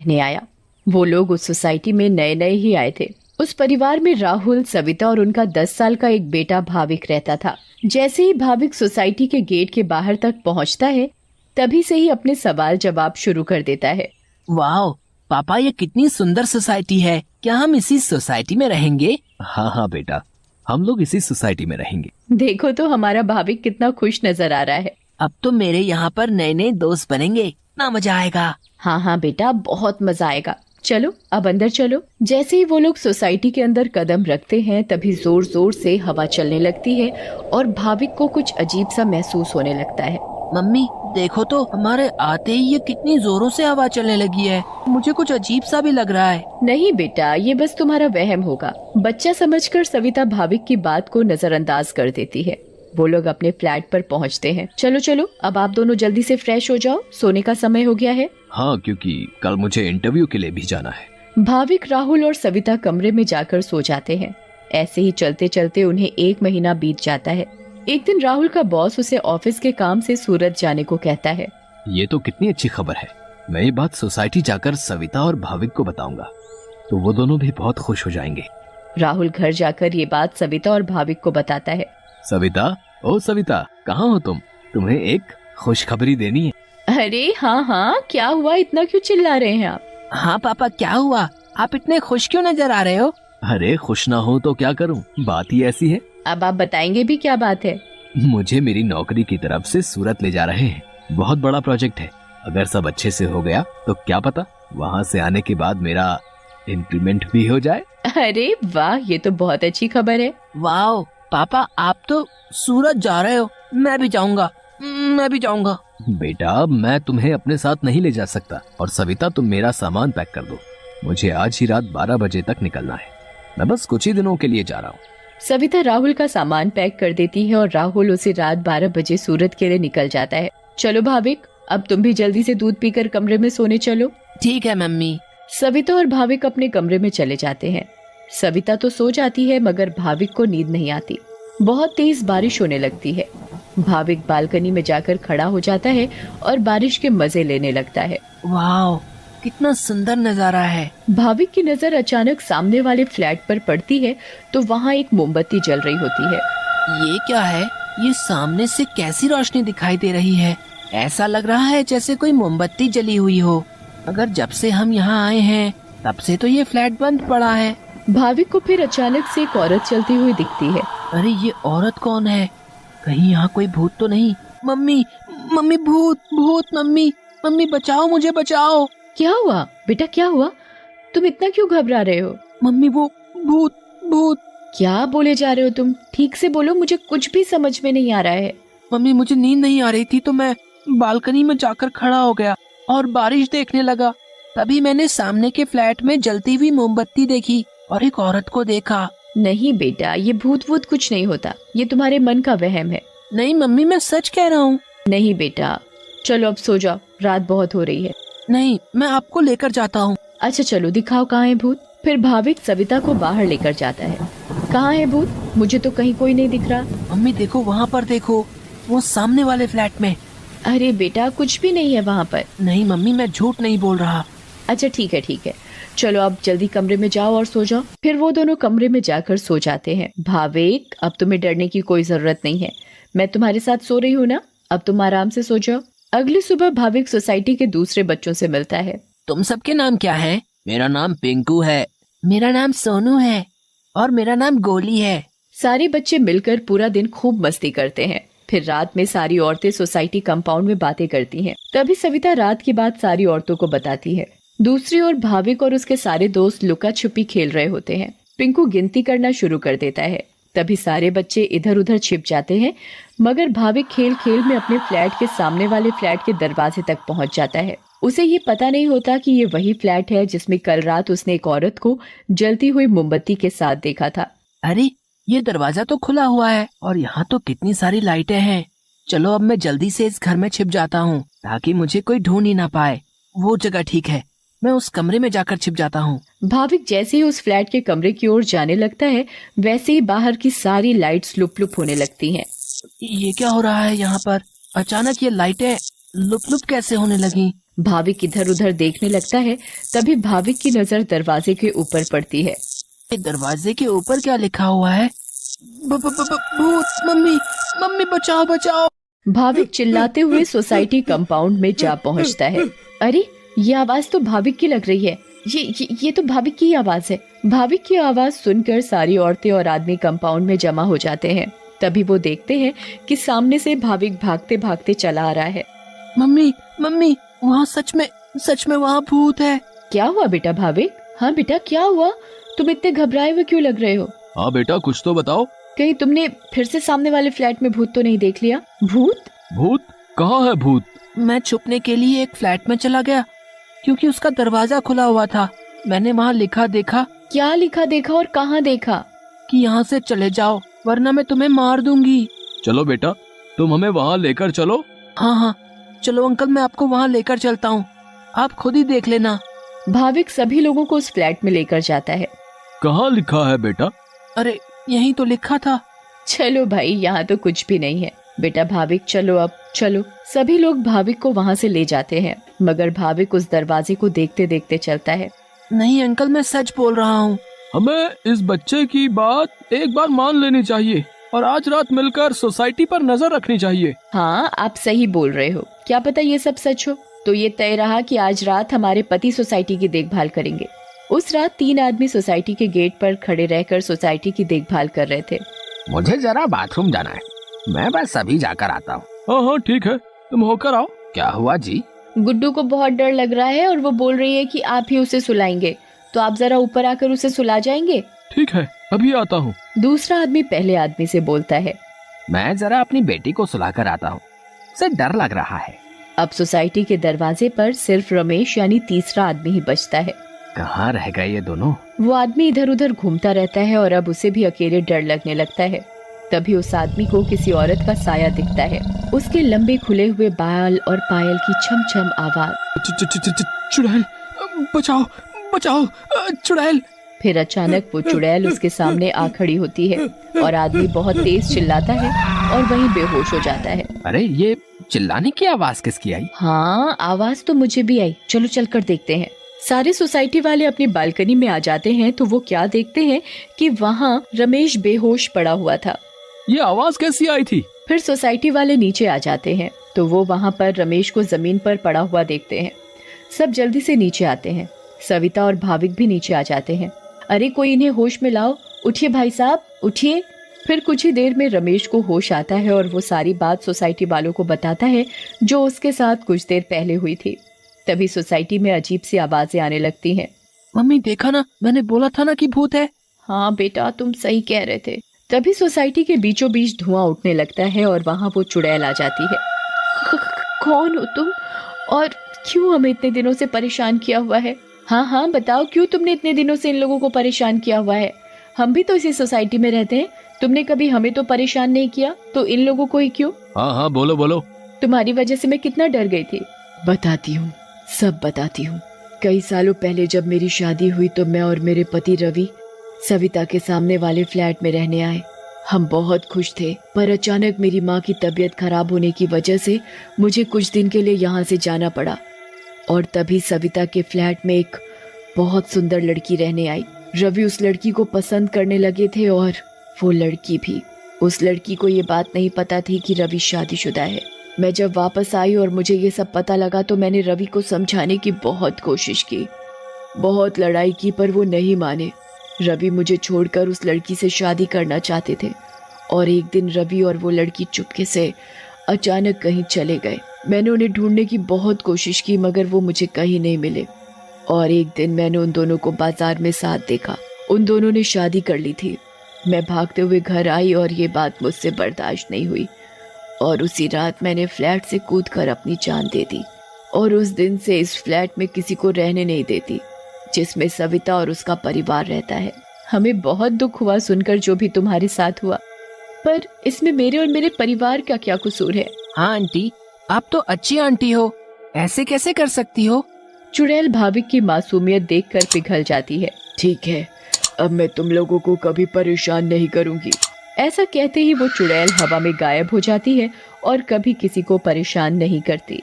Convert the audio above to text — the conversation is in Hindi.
ने आया। वो लोग उस सोसाइटी में नए नए ही आए थे। उस परिवार में राहुल, सविता और उनका 10 साल का एक बेटा भाविक रहता था। जैसे ही भाविक सोसाइटी के गेट के बाहर तक पहुंचता है, तभी से ही अपने सवाल जवाब शुरू कर देता है। वाह पापा, ये कितनी सुंदर सोसाइटी है। क्या हम इसी सोसाइटी में रहेंगे? हाँ हाँ बेटा, हम लोग इसी सोसाइटी में रहेंगे। देखो तो हमारा भाविक कितना खुश नजर आ रहा है। अब तो मेरे यहाँ पर नए नए दोस्त बनेंगे, ना मजा आएगा। हाँ हाँ बेटा, बहुत मजा आएगा। चलो अब अंदर चलो। जैसे ही वो लोग सोसाइटी के अंदर कदम रखते हैं, तभी जोर जोर से हवा चलने लगती है और भाविक को कुछ अजीब सा महसूस होने लगता है। मम्मी देखो तो, हमारे आते ही ये कितनी जोरों से हवा चलने लगी है। मुझे कुछ अजीब सा भी लग रहा है। नहीं बेटा, ये बस तुम्हारा वहम होगा। बच्चा समझकर सविता भाविक की बात को नजरअंदाज कर देती है। वो लोग अपने फ्लैट पर पहुंचते हैं। चलो चलो, अब आप दोनों जल्दी से फ्रेश हो जाओ, सोने का समय हो गया है। हाँ, क्योंकि कल मुझे इंटरव्यू के लिए भी जाना है। भाविक, राहुल और सविता कमरे में जाकर सो जाते हैं। ऐसे ही चलते चलते उन्हें 1 महीना बीत जाता है। एक दिन राहुल का बॉस उसे ऑफिस के काम से सूरत जाने को कहता है। ये तो कितनी अच्छी खबर है। मैं ये बात सोसाइटी जाकर सविता और भाविक को बताऊंगा, तो वो दोनों भी बहुत खुश हो जाएंगे। राहुल घर जाकर ये बात सविता और भाविक को बताता है। सविता, ओ सविता, कहाँ हो तुम? तुम्हें एक खुशखबरी देनी है। अरे हाँ हाँ, क्या हुआ? इतना क्यों चिल्ला रहे हैं आप? हाँ पापा, क्या हुआ? आप इतने खुश क्यों नजर आ रहे हो? अरे खुश ना हो तो क्या करूं, बात ही ऐसी है। अब आप बताएंगे भी, क्या बात है? मुझे मेरी नौकरी की तरफ से सूरत ले जा रहे हैं। बहुत बड़ा प्रोजेक्ट है। अगर सब अच्छे से हो गया तो क्या पता वहाँ से आने के बाद मेरा इंक्रीमेंट भी हो जाए। अरे वाह, ये तो बहुत अच्छी खबर है। वाह पापा, आप तो सूरत जा रहे हो। मैं भी जाऊंगा, मैं भी जाऊंगा। बेटा, मैं तुम्हें अपने साथ नहीं ले जा सकता। और सविता, तुम मेरा सामान पैक कर दो। मुझे आज ही रात 12 बजे तक निकलना है। मैं बस कुछ ही दिनों के लिए जा रहा हूँ। सविता राहुल का सामान पैक कर देती है और राहुल उसे रात 12 बजे सूरत के लिए निकल जाता है। चलो भाविक, अब तुम भी जल्दी से दूध पीकर कमरे में सोने चलो। ठीक है मम्मी। सविता और भाविक अपने कमरे में चले जाते हैं। सविता तो सो जाती है, मगर भाविक को नींद नहीं आती। बहुत तेज बारिश होने लगती है। भाविक बालकनी में जाकर खड़ा हो जाता है और बारिश के मजे लेने लगता है। वाह, कितना सुंदर नजारा है। भाविक की नजर अचानक सामने वाले फ्लैट पर पड़ती है, तो वहाँ एक मोमबत्ती जल रही होती है। ये क्या है? ये सामने से कैसी रोशनी दिखाई दे रही है? ऐसा लग रहा है जैसे कोई मोमबत्ती जली हुई हो। अगर जब से हम यहाँ आए हैं तब से तो ये फ्लैट बंद पड़ा है। भाविक को फिर अचानक से एक औरत चलती हुई दिखती है। अरे ये औरत कौन है? कहीं यहाँ कोई भूत तो नहीं? मम्मी, मम्मी, भूत, भूत, मम्मी, मम्मी बचाओ, मुझे बचाओ। क्या हुआ बेटा, क्या हुआ? तुम इतना क्यों घबरा रहे हो? मम्मी, वो भूत, भूत। क्या बोले जा रहे हो तुम? ठीक से बोलो, मुझे कुछ भी समझ में नहीं आ रहा है। मम्मी, मुझे नींद नहीं आ रही थी तो मैं बालकनी में जाकर खड़ा हो गया और बारिश देखने लगा। तभी मैंने सामने के फ्लैट में जलती हुई मोमबत्ती देखी और एक औरत को देखा। नहीं बेटा, ये भूत वूत कुछ नहीं होता। ये तुम्हारे मन का वहम है। नहीं मम्मी, मैं सच कह रहा हूँ। नहीं बेटा, चलो अब सो जाओ, रात बहुत हो रही है। नहीं, मैं आपको लेकर जाता हूँ। अच्छा चलो, दिखाओ कहाँ है भूत। फिर भाविक सविता को बाहर लेकर जाता है। कहाँ है भूत? मुझे तो कहीं कोई नहीं दिख रहा। मम्मी देखो, वहाँ पर देखो, वो सामने वाले फ्लैट में। अरे बेटा, कुछ भी नहीं है वहाँ पर। नहीं मम्मी, मैं झूठ नहीं बोल रहा। अच्छा ठीक है ठीक है, चलो अब जल्दी कमरे में जाओ और सो जाओ। फिर वो दोनों कमरे में जाकर सो जाते हैं। भाविक, अब तुम्हें डरने की कोई जरूरत नहीं है। मैं तुम्हारे साथ सो रही हूँ ना, अब तुम आराम से सो जाओ। अगली सुबह भाविक सोसाइटी के दूसरे बच्चों से मिलता है। तुम सबके नाम क्या है? मेरा नाम पिंकू है। मेरा नाम सोनू है। और मेरा नाम गोली है। सारे बच्चे मिलकर पूरा दिन खूब मस्ती करते हैं। फिर रात में सारी औरतें सोसाइटी कंपाउंड में बातें करती हैं। तभी सविता रात की बात सारी औरतों को बताती है। दूसरी ओर भाविक और उसके सारे दोस्त लुका छुपी खेल रहे होते हैं। पिंकू गिनती करना शुरू कर देता है। तभी सारे बच्चे इधर उधर छिप जाते हैं, मगर भाविक खेल खेल में अपने फ्लैट के सामने वाले फ्लैट के दरवाजे तक पहुंच जाता है। उसे ये पता नहीं होता कि ये वही फ्लैट है जिसमें कल रात उसने एक औरत को जलती हुई मोमबत्ती के साथ देखा था। अरे, ये दरवाजा तो खुला हुआ है और यहाँ तो कितनी सारी लाइटें हैं। चलो अब मैं जल्दी से इस घर में छिप जाता हूँ ताकि मुझे कोई ढूंढ ही ना पाए। वो जगह ठीक है, मैं उस कमरे में जाकर छिप जाता हूँ। भाविक जैसे ही उस फ्लैट के कमरे की ओर जाने लगता है, वैसे ही बाहर की सारी लाइट्स लुप लुप होने लगती हैं। ये क्या हो रहा है यहाँ पर? अचानक ये लाइटें लुप लुप कैसे होने लगी? भाविक इधर उधर देखने लगता है। तभी भाविक की नजर दरवाजे के ऊपर पड़ती है। ये दरवाजे के ऊपर क्या लिखा हुआ है? भूत! मम्मी, मम्मी बचाओ बचाओ! भाविक चिल्लाते हुए सोसाइटी कंपाउंड में जा पहुंचता है। अरे, ये आवाज तो भाविक की लग रही है। ये तो भाविक की आवाज है। भाविक की आवाज सुनकर सारी औरतें और आदमी कंपाउंड में जमा हो जाते हैं। तभी वो देखते हैं कि सामने से भाविक भागते भागते चला आ रहा है। मम्मी, मम्मी, वहाँ सच में वहाँ भूत है। क्या हुआ बेटा भाविक? हाँ बेटा, क्या हुआ? तुम इतने घबराए हुए क्यों लग रहे हो? हाँ बेटा, कुछ तो बताओ। कहीं तुमने फिर से सामने वाले फ्लैट में भूत तो नहीं देख लिया? भूत? भूत? कहाँ है भूत? मैं छुपने के लिए एक फ्लैट में चला गया क्योंकि उसका दरवाजा खुला हुआ था। मैंने वहाँ लिखा देखा। क्या लिखा देखा और कहाँ देखा? कि यहाँ से चले जाओ वरना मैं तुम्हें मार दूंगी। चलो बेटा, तुम हमें वहाँ लेकर चलो। हाँ हाँ, चलो अंकल, मैं आपको वहाँ लेकर चलता हूँ, आप खुद ही देख लेना। भाविक सभी लोगों को उस फ्लैट में लेकर जाता है। कहाँ लिखा है बेटा? अरे, यहीं तो लिखा था। चलो भाई, यहाँ तो कुछ भी नहीं है। बेटा भाविक, चलो अब चलो। सभी लोग भाविक को वहाँ से ले जाते हैं, मगर भाविक उस दरवाजे को देखते देखते चलता है। नहीं अंकल, मैं सच बोल रहा हूँ। हमें इस बच्चे की बात एक बार मान लेनी चाहिए और आज रात मिलकर सोसाइटी पर नजर रखनी चाहिए। हाँ, आप सही बोल रहे हो। क्या पता ये सब सच हो। तो ये तय रहा कि आज रात हमारे पति सोसाइटी की देखभाल करेंगे। उस रात 3 आदमी सोसाइटी के गेट पर खड़े रहकर सोसाइटी की देखभाल कर रहे थे। मुझे जरा बाथरूम जाना है, मैं बस अभी जाकर आता हूँ। हाँ हाँ ठीक है, तुम होकर आओ। क्या हुआ जी? गुड्डू को बहुत डर लग रहा है और वो बोल रही है कि आप ही उसे सुलाएंगे, तो आप जरा ऊपर आकर उसे सुला जाएंगे। ठीक है, अभी आता हूँ। दूसरा आदमी पहले आदमी से बोलता है। मैं जरा अपनी बेटी को सुलाकर आता हूँ, उसे डर लग रहा है। अब सोसाइटी के दरवाजे पर सिर्फ रमेश यानी तीसरा आदमी ही बचता है। कहाँ रह गए ये दोनों? वो आदमी इधर उधर घूमता रहता है और अब उसे भी अकेले डर लगने लगता है। तभी उस आदमी को किसी औरत का साया दिखता है। उसके लंबे खुले हुए बाल और पायल की छम छम आवाज। चुड़ैल, बचाओ बचाओ, चुड़ैल। फिर अचानक वो चुड़ैल उसके सामने आ खड़ी होती है और आदमी बहुत तेज चिल्लाता है और वहीं बेहोश हो जाता है। अरे, ये चिल्लाने की आवाज किसकी आई? हाँ, आवाज तो मुझे भी आई। चलो चलकर देखते हैं। सारे सोसाइटी वाले अपनी बालकनी में आ जाते हैं तो वो क्या देखते हैं कि वहाँ रमेश बेहोश पड़ा हुआ था। ये आवाज कैसी आई थी? फिर सोसाइटी वाले नीचे आ जाते हैं तो वो वहाँ पर रमेश को जमीन पर पड़ा हुआ देखते हैं। सब जल्दी से नीचे आते हैं। सविता और भाविक भी नीचे आ जाते हैं। अरे, कोई इन्हें होश में लाओ। उठिए भाई साहब, उठिए। फिर कुछ ही देर में रमेश को होश आता है और वो सारी बात सोसाइटी वालों को बताता है जो उसके साथ कुछ देर पहले हुई थी। तभी सोसाइटी में अजीब सी आवाजें आने लगती हैं। मम्मी, देखा ना, मैंने बोला था ना कि भूत है। हाँ बेटा, तुम सही कह रहे थे। तभी सोसाइटी के बीचों बीच धुआं उठने लगता है और वहाँ वो चुड़ैल आ जाती है। कौन हो तुम और क्यों हमें इतने दिनों से परेशान किया हुआ है? हाँ हाँ बताओ, क्यों तुमने इतने दिनों से इन लोगों को परेशान किया हुआ है? हम भी तो इसी सोसाइटी में रहते हैं। तुमने कभी हमें तो परेशान नहीं किया, तो इन लोगों को ही क्यों? हाँ हाँ बोलो बोलो। तुम्हारी वजह से मैं कितना डर गई थी। बताती हूँ, सब बताती हूँ। कई सालों पहले जब मेरी शादी हुई तो मैं और मेरे पति रवि सविता के सामने वाले फ्लैट में रहने आए। हम बहुत खुश थे, पर अचानक मेरी माँ की तबीयत खराब होने की वजह से मुझे कुछ दिन के लिए यहाँ से जाना पड़ा। और तभी सविता के फ्लैट में एक बहुत सुंदर लड़की रहने आई। रवि उस लड़की को पसंद करने लगे थे और वो लड़की भी। उस लड़की को ये बात नहीं पता थी कि रवि शादीशुदा है। मैं जब वापस आई और मुझे ये सब पता लगा तो मैंने रवि को समझाने की बहुत कोशिश की, बहुत लड़ाई की, पर वो नहीं माने। रवि मुझे छोड़कर उस लड़की से शादी करना चाहते थे और एक दिन रवि और वो लड़की चुपके से अचानक कहीं चले गए। मैंने उन्हें ढूंढने की बहुत कोशिश की मगर वो मुझे कहीं नहीं मिले। और एक दिन मैंने उन दोनों को बाजार में साथ देखा। उन दोनों ने शादी कर ली थी। मैं भागते हुए घर आई और ये बात मुझसे बर्दाश्त नहीं हुई और उसी रात मैंने फ्लैट से कूदकर अपनी जान दे दी। और उस दिन से इस फ्लैट में किसी को रहने नहीं देती जिसमें सविता और उसका परिवार रहता है। हमें बहुत दुख हुआ सुनकर जो भी तुम्हारे साथ हुआ, पर इसमें मेरे और मेरे परिवार का क्या कसूर है? हाँ आंटी, आप तो अच्छी आंटी हो, ऐसे कैसे कर सकती हो? चुड़ैल भाविक की मासूमियत देखकर पिघल जाती है। ठीक है, अब मैं तुम लोगों को कभी परेशान नहीं करूंगी। ऐसा कहते ही वो चुड़ैल हवा में गायब हो जाती है और कभी किसी को परेशान नहीं करती।